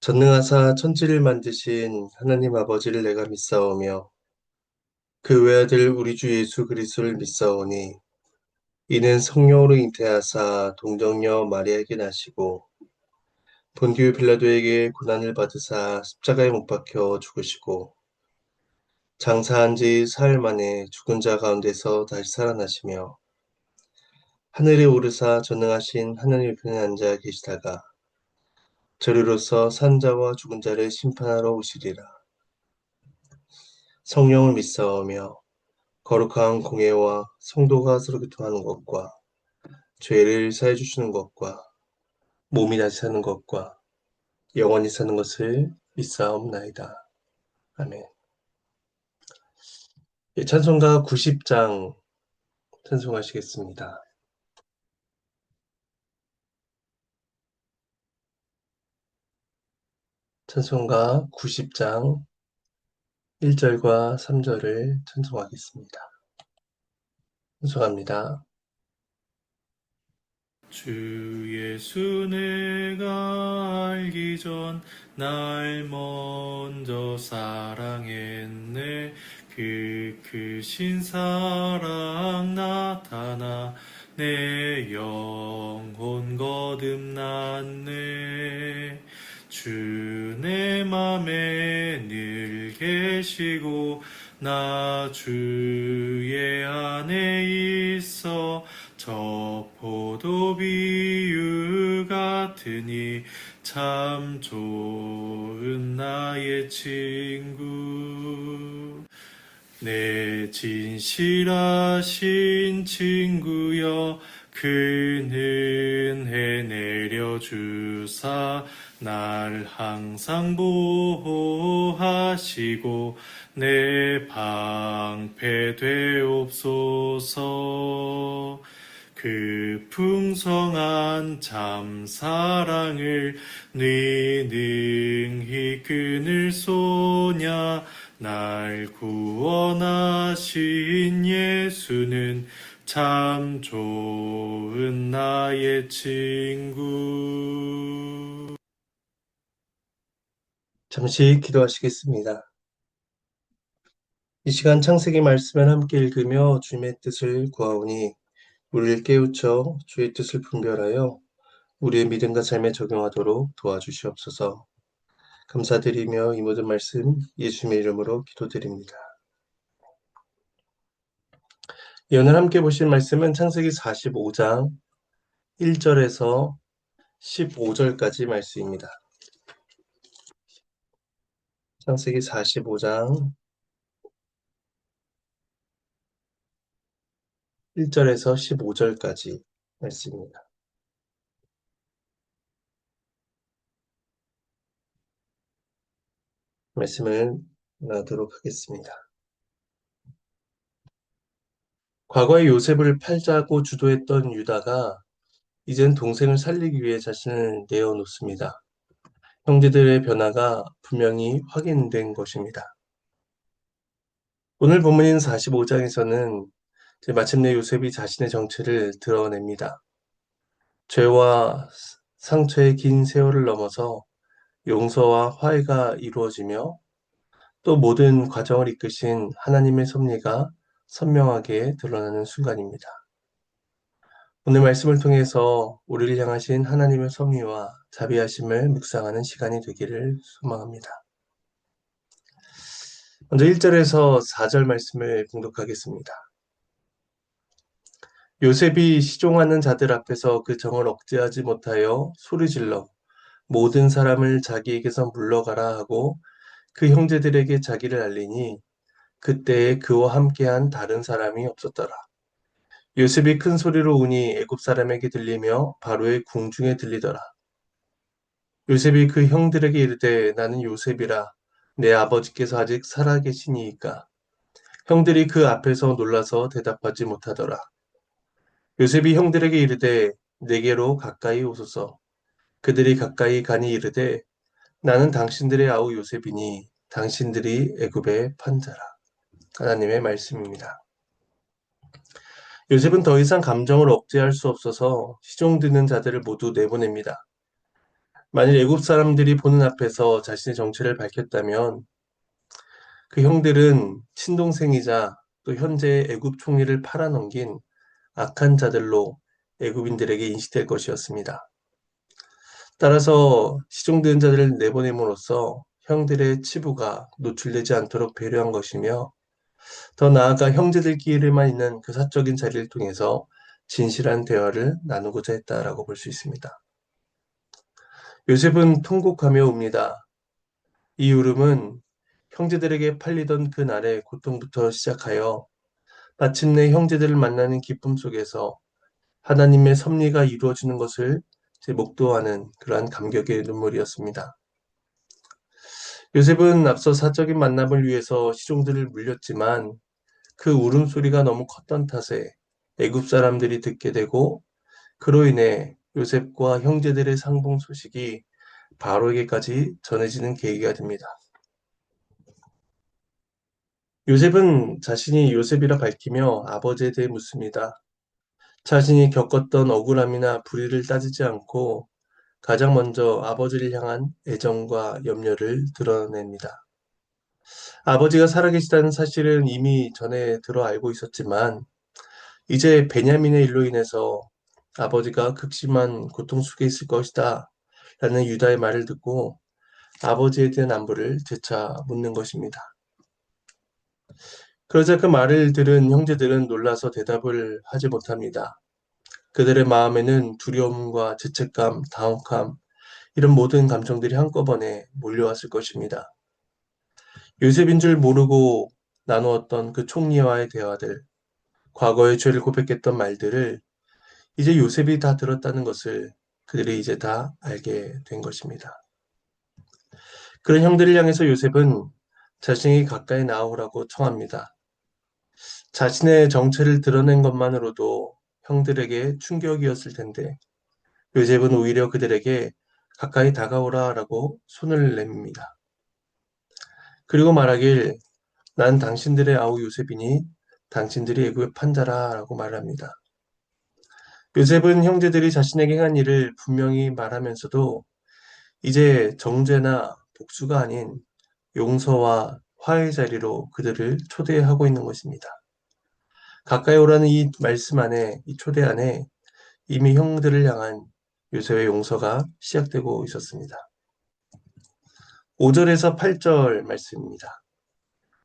전능하사 천지를 만드신 하나님 아버지를 내가 믿사오며 그 외아들 우리 주 예수 그리스도를 믿사오니 이는 성령으로 잉태하사 동정녀 마리아에게 나시고 본디오 빌라도에게 고난을 받으사 십자가에 못 박혀 죽으시고 장사한 지 사흘 만에 죽은 자 가운데서 다시 살아나시며 하늘에 오르사 전능하신 하나님 편에 앉아 계시다가 저리로서 산 자와 죽은 자를 심판하러 오시리라. 성령을 믿사오며 거룩한 공예와 성도가 서로 교통하는 것과 죄를 사해 주시는 것과 몸이 다시 사는 것과 영원히 사는 것을 믿사옵나이다. 아멘. 찬송가 90장 찬송하시겠습니다. 찬송가 90장 1절과 3절을 찬송하겠습니다. 찬송합니다. 주 예수 내가 알기 전 날 먼저 사랑했네. 그 크신 사랑 나타나 내 영혼 거듭났네. 주 내 맘에 늘 계시고 나 주의 안에 있어 저 포도 비유 같으니 참 좋은 나의 친구. 내 진실하신 친구여 큰 은혜 내려주사 날 항상 보호하시고 내 방패 되옵소서. 그 풍성한 참 사랑을 네 능히 끊을 소냐. 날 구원하신 예수는 참 좋은 나의 친구. 잠시 기도하시겠습니다. 이 시간 창세기 말씀을 함께 읽으며 주님의 뜻을 구하오니 우리를 깨우쳐 주의 뜻을 분별하여 우리의 믿음과 삶에 적용하도록 도와주시옵소서. 감사드리며 이 모든 말씀 예수님의 이름으로 기도드립니다. 오늘 함께 보실 말씀은 창세기 45장 1절에서 15절까지 말씀입니다. 창세기 45장 1절에서 15절까지 말씀입니다. 말씀을 나누도록 하겠습니다. 과거에 요셉을 팔자고 주도했던 유다가 이젠 동생을 살리기 위해 자신을 내어놓습니다. 형제들의 변화가 분명히 확인된 것입니다. 오늘 본문인 45장에서는 마침내 요셉이 자신의 정체를 드러냅니다. 죄와 상처의 긴 세월을 넘어서 용서와 화해가 이루어지며 또 모든 과정을 이끄신 하나님의 섭리가 선명하게 드러나는 순간입니다. 오늘 말씀을 통해서 우리를 향하신 하나님의 섭리와 자비하심을 묵상하는 시간이 되기를 소망합니다. 먼저 1절에서 4절 말씀을 봉독하겠습니다. 요셉이 시종하는 자들 앞에서 그 정을 억제하지 못하여 소리질러 모든 사람을 자기에게서 물러가라 하고 그 형제들에게 자기를 알리니 그때에 그와 함께한 다른 사람이 없었더라. 요셉이 큰 소리로 우니 애굽 사람에게 들리며 바로의 궁중에 들리더라. 요셉이 그 형들에게 이르되 나는 요셉이라 내 아버지께서 아직 살아계시니이까. 형들이 그 앞에서 놀라서 대답하지 못하더라. 요셉이 형들에게 이르되 내게로 가까이 오소서. 그들이 가까이 가니 이르되 나는 당신들의 아우 요셉이니 당신들이 애굽의 판자라. 하나님의 말씀입니다. 요셉은 더 이상 감정을 억제할 수 없어서 시종드는 자들을 모두 내보냅니다. 만일 애굽 사람들이 보는 앞에서 자신의 정체를 밝혔다면 그 형들은 친동생이자 또 현재 애굽 총리를 팔아넘긴 악한 자들로 애굽인들에게 인식될 것이었습니다. 따라서 시종된 자들을 내보냄으로써 형들의 치부가 노출되지 않도록 배려한 것이며 더 나아가 형제들끼리만 있는 그 사적인 자리를 통해서 진실한 대화를 나누고자 했다라고 볼 수 있습니다. 요셉은 통곡하며 웁니다. 이 울음은 형제들에게 팔리던 그 날의 고통부터 시작하여 마침내 형제들을 만나는 기쁨 속에서 하나님의 섭리가 이루어지는 것을 목도하는 그러한 감격의 눈물이었습니다. 요셉은 앞서 사적인 만남을 위해서 시종들을 물렸지만 그 울음소리가 너무 컸던 탓에 애굽 사람들이 듣게 되고 그로 인해 요셉과 형제들의 상봉 소식이 바로에게까지 전해지는 계기가 됩니다. 요셉은 자신이 요셉이라 밝히며 아버지에 대해 묻습니다. 자신이 겪었던 억울함이나 불의를 따지지 않고 가장 먼저 아버지를 향한 애정과 염려를 드러냅니다. 아버지가 살아계시다는 사실은 이미 전에 들어 알고 있었지만 이제 베냐민의 일로 인해서 아버지가 극심한 고통 속에 있을 것이다 라는 유다의 말을 듣고 아버지에 대한 안부를 재차 묻는 것입니다. 그러자 그 말을 들은 형제들은 놀라서 대답을 하지 못합니다. 그들의 마음에는 두려움과 죄책감, 당혹함, 이런 모든 감정들이 한꺼번에 몰려왔을 것입니다. 요셉인 줄 모르고 나누었던 그 총리와의 대화들, 과거의 죄를 고백했던 말들을 이제 요셉이 다 들었다는 것을 그들이 이제 다 알게 된 것입니다. 그런 형들을 향해서 요셉은 자신이 가까이 나오라고 청합니다. 자신의 정체를 드러낸 것만으로도 형들에게 충격이었을 텐데 요셉은 오히려 그들에게 가까이 다가오라라고 손을 냅니다. 그리고 말하길 난 당신들의 아우 요셉이니 당신들이 애굽의 판자라라고 말합니다. 요셉은 형제들이 자신에게 행한 일을 분명히 말하면서도 이제 정죄나 복수가 아닌 용서와 화해의 자리로 그들을 초대하고 있는 것입니다. 가까이 오라는 이 말씀 안에, 이 초대 안에 이미 형들을 향한 요셉의 용서가 시작되고 있었습니다. 5절에서 8절 말씀입니다.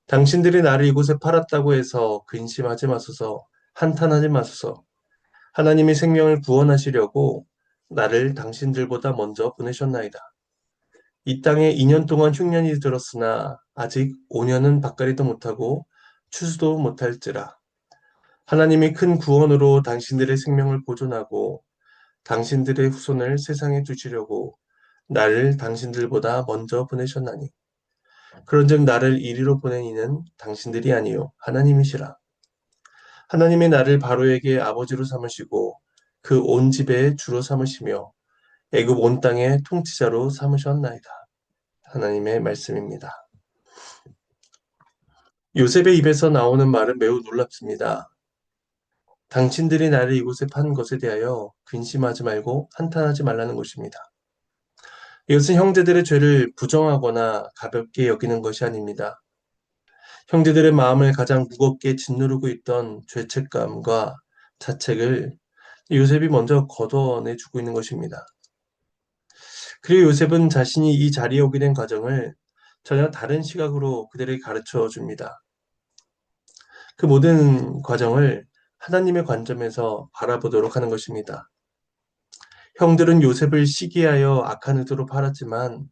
당신들이 나를 이곳에 팔았다고 해서 근심하지 마소서, 한탄하지 마소서. 하나님이 생명을 구원하시려고 나를 당신들보다 먼저 보내셨나이다. 이 땅에 2년 동안 흉년이 들었으나 아직 5년은 밭갈이도 못하고 추수도 못할지라. 하나님이 큰 구원으로 당신들의 생명을 보존하고 당신들의 후손을 세상에 두시려고 나를 당신들보다 먼저 보내셨나니. 그런즉 나를 이리로 보낸 이는 당신들이 아니요 하나님이시라. 하나님이 나를 바로에게 아버지로 삼으시고 그 온 집의 주로 삼으시며 애굽 온 땅의 통치자로 삼으셨나이다. 하나님의 말씀입니다. 요셉의 입에서 나오는 말은 매우 놀랍습니다. 당신들이 나를 이곳에 판 것에 대하여 근심하지 말고 한탄하지 말라는 것입니다. 이것은 형제들의 죄를 부정하거나 가볍게 여기는 것이 아닙니다. 형제들의 마음을 가장 무겁게 짓누르고 있던 죄책감과 자책을 요셉이 먼저 걷어내주고 있는 것입니다. 그리고 요셉은 자신이 이 자리에 오게 된 과정을 전혀 다른 시각으로 그들에게 가르쳐 줍니다. 그 모든 과정을 하나님의 관점에서 바라보도록 하는 것입니다. 형들은 요셉을 시기하여 악한 의도로 팔았지만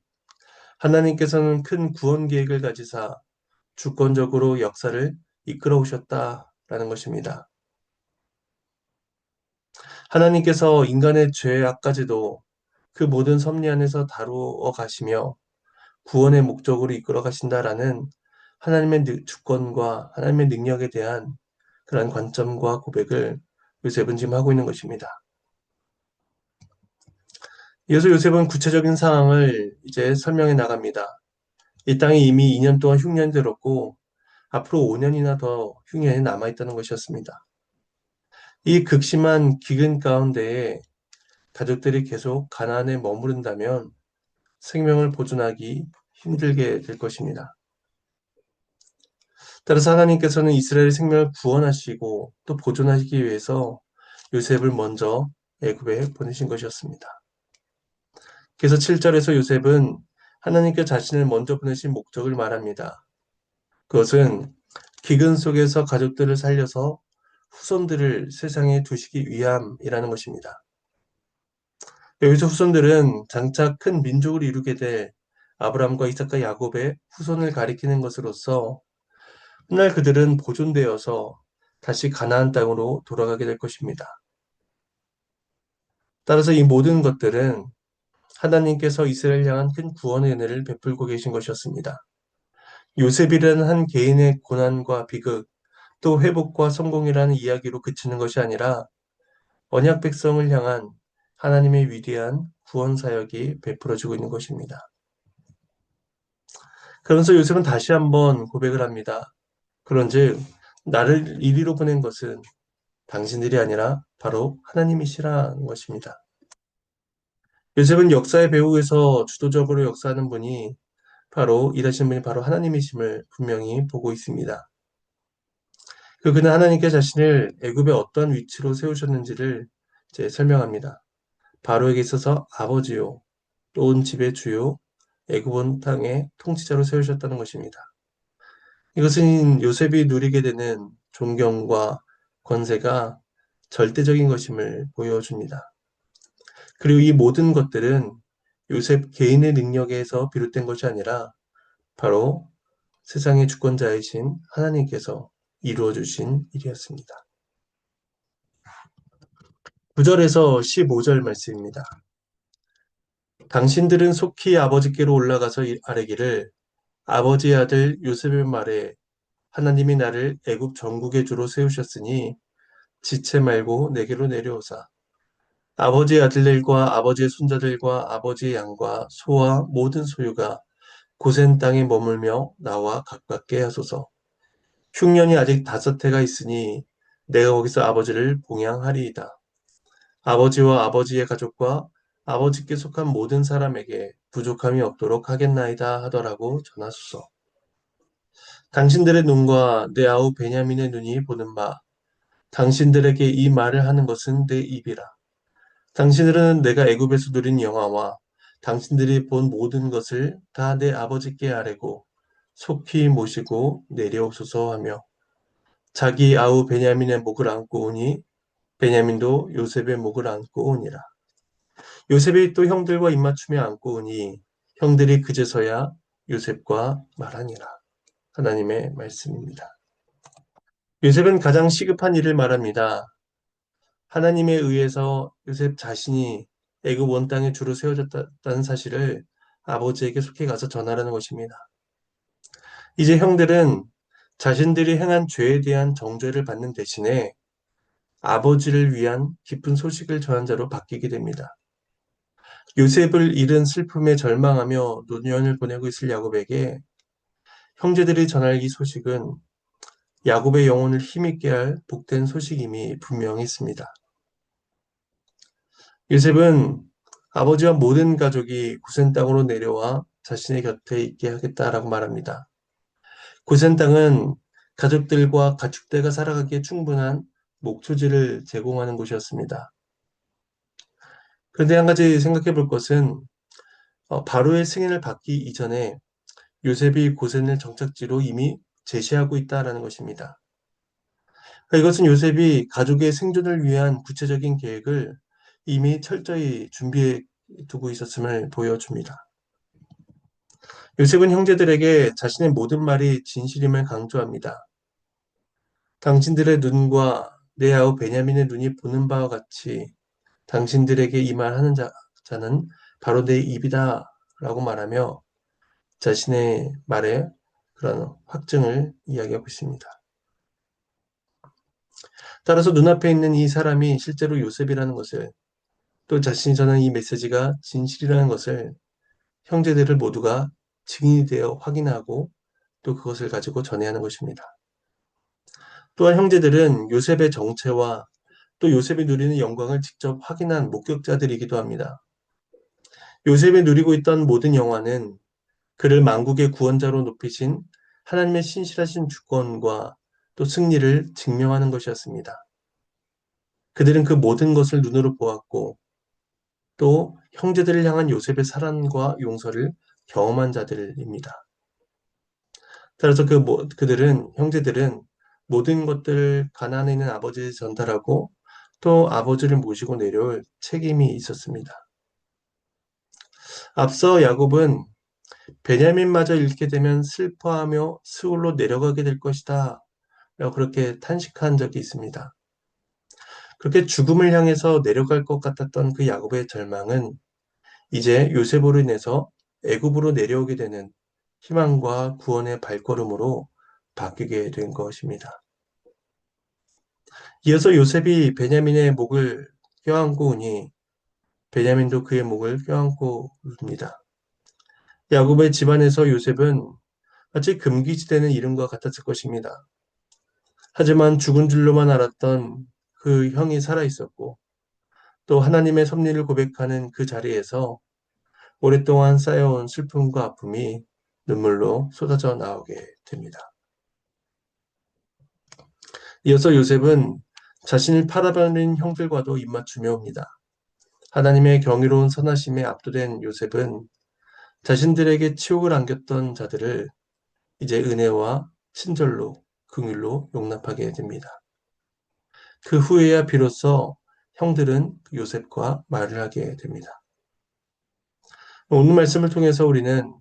하나님께서는 큰 구원 계획을 가지사 주권적으로 역사를 이끌어 오셨다라는 것입니다. 하나님께서 인간의 죄악까지도 그 모든 섭리 안에서 다루어 가시며 구원의 목적으로 이끌어 가신다라는 하나님의 주권과 하나님의 능력에 대한 그런 관점과 고백을 요셉은 지금 하고 있는 것입니다. 이어서 요셉은 구체적인 상황을 이제 설명해 나갑니다. 이 땅에 이미 2년 동안 흉년이 들었고 앞으로 5년이나 더 흉년이 남아있다는 것이었습니다. 이 극심한 기근 가운데에 가족들이 계속 가나안에 머무른다면 생명을 보존하기 힘들게 될 것입니다. 따라서 하나님께서는 이스라엘의 생명을 구원하시고 또 보존하시기 위해서 요셉을 먼저 애굽에 보내신 것이었습니다. 그래서 7절에서 요셉은 하나님께 자신을 먼저 보내신 목적을 말합니다. 그것은 기근 속에서 가족들을 살려서 후손들을 세상에 두시기 위함이라는 것입니다. 여기서 후손들은 장차 큰 민족을 이루게 될 아브라함과 이삭과 야곱의 후손을 가리키는 것으로서 훗날 그들은 보존되어서 다시 가나안 땅으로 돌아가게 될 것입니다. 따라서 이 모든 것들은 하나님께서 이스라엘 향한 큰 구원의 은혜를 베풀고 계신 것이었습니다. 요셉이라는 한 개인의 고난과 비극, 또 회복과 성공이라는 이야기로 그치는 것이 아니라 언약 백성을 향한 하나님의 위대한 구원 사역이 베풀어지고 있는 것입니다. 그러면서 요셉은 다시 한번 고백을 합니다. 그런즉 나를 이리로 보낸 것은 당신들이 아니라 바로 하나님이시라는 것입니다. 요셉은 역사의 배후에서 주도적으로 역사하는 분이 일하시는 분이 바로 하나님이심을 분명히 보고 있습니다. 그는 하나님께 자신을 애굽의 어떤 위치로 세우셨는지를 이제 설명합니다. 바로에게 있어서 아버지요, 또 온 집의 주요, 애굽 온 땅의 통치자로 세우셨다는 것입니다. 이것은 요셉이 누리게 되는 존경과 권세가 절대적인 것임을 보여줍니다. 그리고 이 모든 것들은 요셉 개인의 능력에서 비롯된 것이 아니라 바로 세상의 주권자이신 하나님께서 이루어 주신 일이었습니다. 9절에서 15절 말씀입니다. 당신들은 속히 아버지께로 올라가서 아뢰기를 아버지의 아들 요셉의 말에 하나님이 나를 애굽 전국의 주로 세우셨으니 지체 말고 내게로 내려오사 아버지의 아들들과 아버지의 손자들과 아버지의 양과 소와 모든 소유가 고센 땅에 머물며 나와 가깝게 하소서. 흉년이 아직 5해가 있으니 내가 거기서 아버지를 봉양하리이다. 아버지와 아버지의 가족과 아버지께 속한 모든 사람에게 부족함이 없도록 하겠나이다 하더라고 전하소서. 당신들의 눈과 내 아우 베냐민의 눈이 보는 바 당신들에게 이 말을 하는 것은 내 입이라. 당신들은 내가 애굽에서 누린 영화와 당신들이 본 모든 것을 다 내 아버지께 아뢰고 속히 모시고 내려오소서 하며 자기 아우 베냐민의 목을 안고 오니 베냐민도 요셉의 목을 안고 오니라. 요셉이 또 형들과 입맞춤에 안고 오니 형들이 그제서야 요셉과 말하니라. 하나님의 말씀입니다. 요셉은 가장 시급한 일을 말합니다. 하나님에 의해서 요셉 자신이 애굽 원 땅에 주로 세워졌다는 사실을 아버지에게 속히 가서 전하라는 것입니다. 이제 형들은 자신들이 행한 죄에 대한 정죄를 받는 대신에 아버지를 위한 기쁜 소식을 전한 자로 바뀌게 됩니다. 요셉을 잃은 슬픔에 절망하며 노년을 보내고 있을 야곱에게 형제들이 전할 이 소식은 야곱의 영혼을 힘있게 할 복된 소식임이 분명히 있습니다. 요셉은 아버지와 모든 가족이 고센 땅으로 내려와 자신의 곁에 있게 하겠다라고 말합니다. 고센 땅은 가족들과 가축대가 살아가기에 충분한 목초지를 제공하는 곳이었습니다. 그런데 한 가지 생각해 볼 것은 바로의 승인을 받기 이전에 요셉이 고센을 정착지로 이미 제시하고 있다라는 것입니다. 이것은 요셉이 가족의 생존을 위한 구체적인 계획을 이미 철저히 준비해 두고 있었음을 보여줍니다. 요셉은 형제들에게 자신의 모든 말이 진실임을 강조합니다. 당신들의 눈과 내 아우 베냐민의 눈이 보는 바와 같이 당신들에게 이 말하는 자는 바로 내 입이다 라고 말하며 자신의 말에 그런 확증을 이야기하고 있습니다. 따라서 눈앞에 있는 이 사람이 실제로 요셉이라는 것을 또 자신이 전하는 이 메시지가 진실이라는 것을 형제들을 모두가 증인이 되어 확인하고 또 그것을 가지고 전해야 하는 것입니다. 또한 형제들은 요셉의 정체와 또 요셉이 누리는 영광을 직접 확인한 목격자들이기도 합니다. 요셉이 누리고 있던 모든 영화는 그를 만국의 구원자로 높이신 하나님의 신실하신 주권과 또 승리를 증명하는 것이었습니다. 그들은 그 모든 것을 눈으로 보았고 또 형제들을 향한 요셉의 사랑과 용서를 경험한 자들입니다. 따라서 형제들은 모든 것들을 가나안에 있는 아버지에 전달하고 또 아버지를 모시고 내려올 책임이 있었습니다. 앞서 야곱은 베냐민마저 잃게 되면 슬퍼하며 스올로 내려가게 될 것이다 라고 그렇게 탄식한 적이 있습니다. 그렇게 죽음을 향해서 내려갈 것 같았던 그 야곱의 절망은 이제 요셉으로 인해서 애굽으로 내려오게 되는 희망과 구원의 발걸음으로 바뀌게 된 것입니다. 이어서 요셉이 베냐민의 목을 껴안고 오니 베냐민도 그의 목을 껴안고 웁니다. 야곱의 집안에서 요셉은 마치 금기시되는 이름과 같았을 것입니다. 하지만 죽은 줄로만 알았던 그 형이 살아 있었고 또 하나님의 섭리를 고백하는 그 자리에서 오랫동안 쌓여온 슬픔과 아픔이 눈물로 쏟아져 나오게 됩니다. 이어서 요셉은 자신을 팔아버린 형들과도 입맞추며 옵니다. 하나님의 경이로운 선하심에 압도된 요셉은 자신들에게 치욕을 안겼던 자들을 이제 은혜와 친절로 긍휼로 용납하게 됩니다. 그 후에야 비로소 형들은 요셉과 말을 하게 됩니다. 오늘 말씀을 통해서 우리는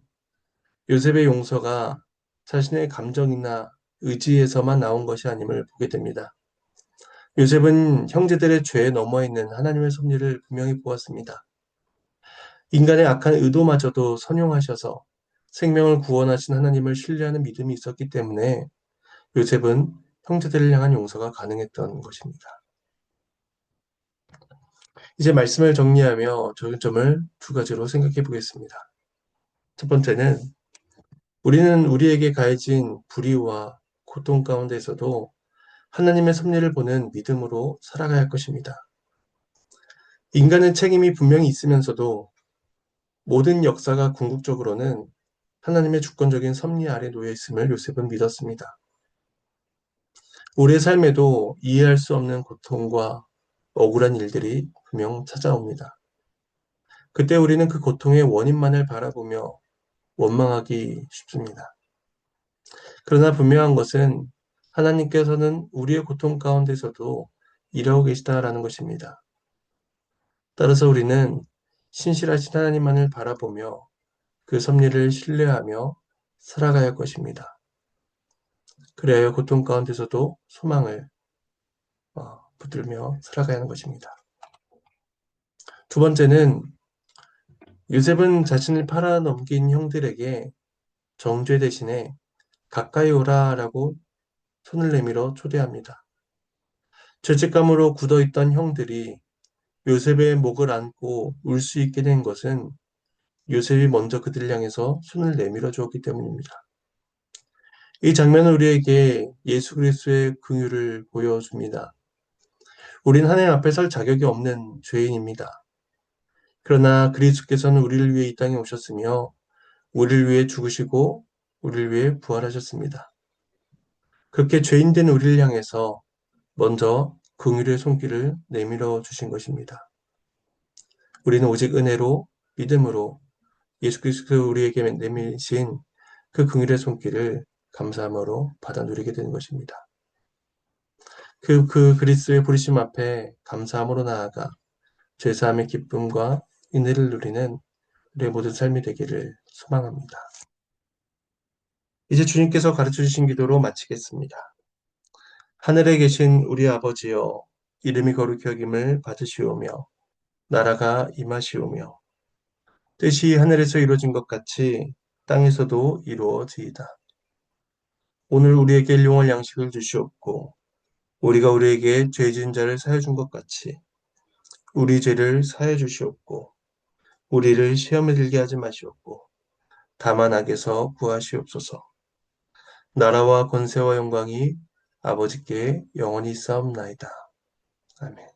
요셉의 용서가 자신의 감정이나 의지에서만 나온 것이 아님을 보게 됩니다. 요셉은 형제들의 죄에 넘어 있는 하나님의 섭리를 분명히 보았습니다. 인간의 악한 의도마저도 선용하셔서 생명을 구원하신 하나님을 신뢰하는 믿음이 있었기 때문에 요셉은 형제들을 향한 용서가 가능했던 것입니다. 이제 말씀을 정리하며 적용점을 두 가지로 생각해 보겠습니다. 첫 번째는 우리는 우리에게 가해진 불의와 고통 가운데서도 하나님의 섭리를 보는 믿음으로 살아가야 할 것입니다. 인간의 책임이 분명히 있으면서도 모든 역사가 궁극적으로는 하나님의 주권적인 섭리 아래 놓여 있음을 요셉은 믿었습니다. 우리의 삶에도 이해할 수 없는 고통과 억울한 일들이 분명 찾아옵니다. 그때 우리는 그 고통의 원인만을 바라보며 원망하기 쉽습니다. 그러나 분명한 것은 하나님께서는 우리의 고통 가운데서도 일하고 계시다라는 것입니다. 따라서 우리는 신실하신 하나님만을 바라보며 그 섭리를 신뢰하며 살아가야 할 것입니다. 그래야 고통 가운데서도 소망을 붙들며 살아가야 하는 것입니다. 두 번째는 요셉은 자신을 팔아넘긴 형들에게 정죄 대신에 가까이 오라라고 손을 내밀어 초대합니다. 죄책감으로 굳어있던 형들이 요셉의 목을 안고 울 수 있게 된 것은 요셉이 먼저 그들을 향해서 손을 내밀어 주었기 때문입니다. 이 장면은 우리에게 예수 그리스도의 긍휼을 보여줍니다. 우린 하나님 앞에 설 자격이 없는 죄인입니다. 그러나 그리스도께서는 우리를 위해 이 땅에 오셨으며 우리를 위해 죽으시고 우리를 위해 부활하셨습니다. 그렇게 죄인된 우리를 향해서 먼저 긍휼의 손길을 내밀어 주신 것입니다. 우리는 오직 은혜로 믿음으로 예수 그리스도 우리에게 내미신 그 긍휼의 손길을 감사함으로 받아 누리게 되는 것입니다. 그 그리스도의 부르심 앞에 감사함으로 나아가 죄사함의 기쁨과 은혜를 누리는 우리의 모든 삶이 되기를 소망합니다. 이제 주님께서 가르쳐 주신 기도로 마치겠습니다. 하늘에 계신 우리 아버지여, 이름이 거룩히 여김을 받으시오며 나라가 임하시오며 뜻이 하늘에서 이루어진 것 같이 땅에서도 이루어지이다. 오늘 우리에게 일용할 양식을 주시옵고 우리가 우리에게 죄 지은 자를 사해 준 것 같이 우리 죄를 사해 주시옵고 우리를 시험에 들게 하지 마시옵고 다만 악에서 구하시옵소서. 나라와 권세와 영광이 아버지께 영원히 있사옵나이다. 아멘.